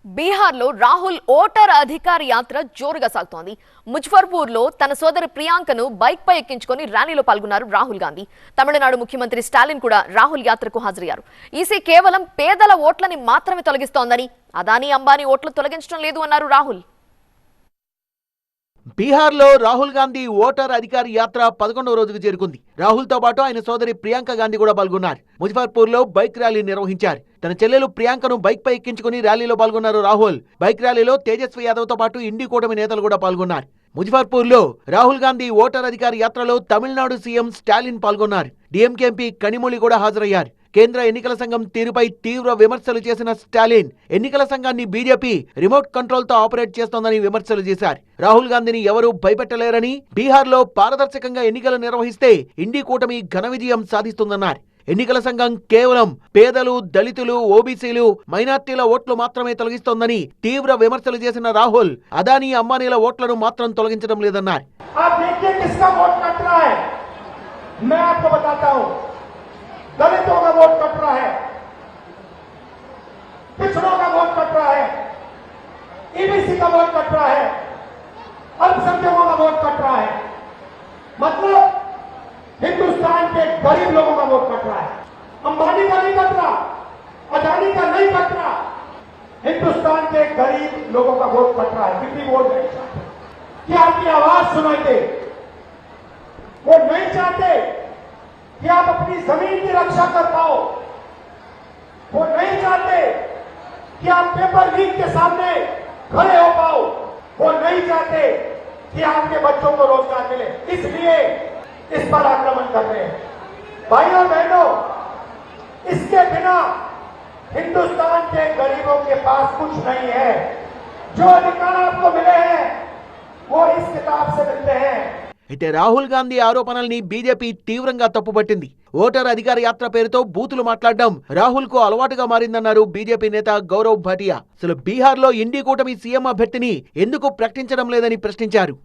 బీహార్లో రాహుల్ ఓటర్ అధికార యాత్ర జోరుగా సాగుతోంది. ముజఫర్పూర్లో తన సోదరి ప్రియాంకను బైక్ పై ఎక్కించుకొని ర్యాలీలో పాల్గొన్నారు రాహుల్ గాంధీ. తమిళనాడు ముఖ్యమంత్రి స్టాలిన్ కూడా రాహుల్ యాత్రకు హాజరయ్యారు. ఈసీ కేవలం పేదల ఓట్లని మాత్రమే తొలగిస్తోందని, అదానీ అంబానీ ఓట్లు తొలగించడం లేదు అన్నారు రాహుల్. బీహార్లో రాహుల్ గాంధీ ఓటర్ అధికార యాత్ర 11వ రోజుకు చేరుకుంది. రాహుల్ తో పాటు ఆయన సోదరి ప్రియాంక గాంధీ కూడా పాల్గొన్నారు. ముజఫర్పూర్ లో బైక్ ర్యాలీ నిర్వహించారు. తన చెల్లెలు ప్రియాంకను బైక్ పై ఎక్కించుకుని ర్యాలీలో పాల్గొన్నారు రాహుల్. బైక్ ర్యాలీలో తేజస్వి యాదవ్ తో పాటు ఇండి కూటమి నేతలు కూడా పాల్గొన్నారు. ముజఫర్పూర్ లో రాహుల్ గాంధీ ఓటర్ అధికార యాత్రలో తమిళనాడు సీఎం స్టాలిన్ పాల్గొన్నారు. డీఎంకే ఎంపీ కనిమొళి కూడా హాజరయ్యారు. కేంద్ర ఎన్నికల సంఘం తీరుపై తీవ్ర విమర్శలు చేసిన స్టాలిన్ ఎన్నికల సంఘాన్ని బీజేపీ రిమోట్ కంట్రోల్ తో ఆపరేట్ చేస్తోందని విమర్శలు చేశారు. రాహుల్ గాంధీని ఎవరూ భయపెట్టలేరని, బీహార్లో పారదర్శకంగా ఎన్నికలు నిర్వహిస్తే ఇండి కూటమి ఘన విజయం సాధిస్తుందన్నారు. ఎన్నికల సంఘం కేవలం పేదలు, దళితులు, ఓబీసీలు, మైనార్టీల ఓట్లు మాత్రమే తొలగిస్తోందని తీవ్ర విమర్శలు చేసిన రాహుల్ అదానీ అంబానీల ఓట్లను మాత్రం తొలగించడం లేదన్నారు. दलितों का वोट कट रहा है, पिछड़ों का वोट कट रहा है, ईबीसी का वोट कट रहा है, अल्पसंख्यकों का वोट कट रहा है। मतलब हिंदुस्तान के गरीब लोगों का वोट कट रहा है। अंबानी का नहीं कट रहा, अदानी का नहीं कट रहा, हिंदुस्तान के गरीब लोगों का वोट कट रहा है। कितनी वोट नहीं चाहते कि आपकी आवाज सुनाई दे, वो नहीं चाहते कि आप अपनी जमीन की रक्षा कर पाओ, वो नहीं चाहते कि आप पेपर लीक के सामने खड़े हो पाओ, वो नहीं चाहते कि आपके बच्चों को रोजगार मिले, इसलिए इस पर आक्रमण कर रहे हैं। भाइयों बहनों, इसके बिना हिंदुस्तान के गरीबों के पास कुछ नहीं है। जो अधिकार आपको मिले हैं वो इस किताब से मिलते हैं। అయితే రాహుల్ గాంధీ ఆరోపణల్ని బీజేపీ తీవ్రంగా తప్పుపట్టింది. ఓటర్ అధికార యాత్ర పేరుతో బూతులు మాట్లాడడం రాహుల్ కు అలవాటుగా మారిందన్నారు బీజేపీ నేత గౌరవ్ భాటియా. అసలు బీహార్లో ఇండి కూటమి సీఎం అభ్యర్థిని ఎందుకు ప్రకటించడం లేదని ప్రశ్నించారు.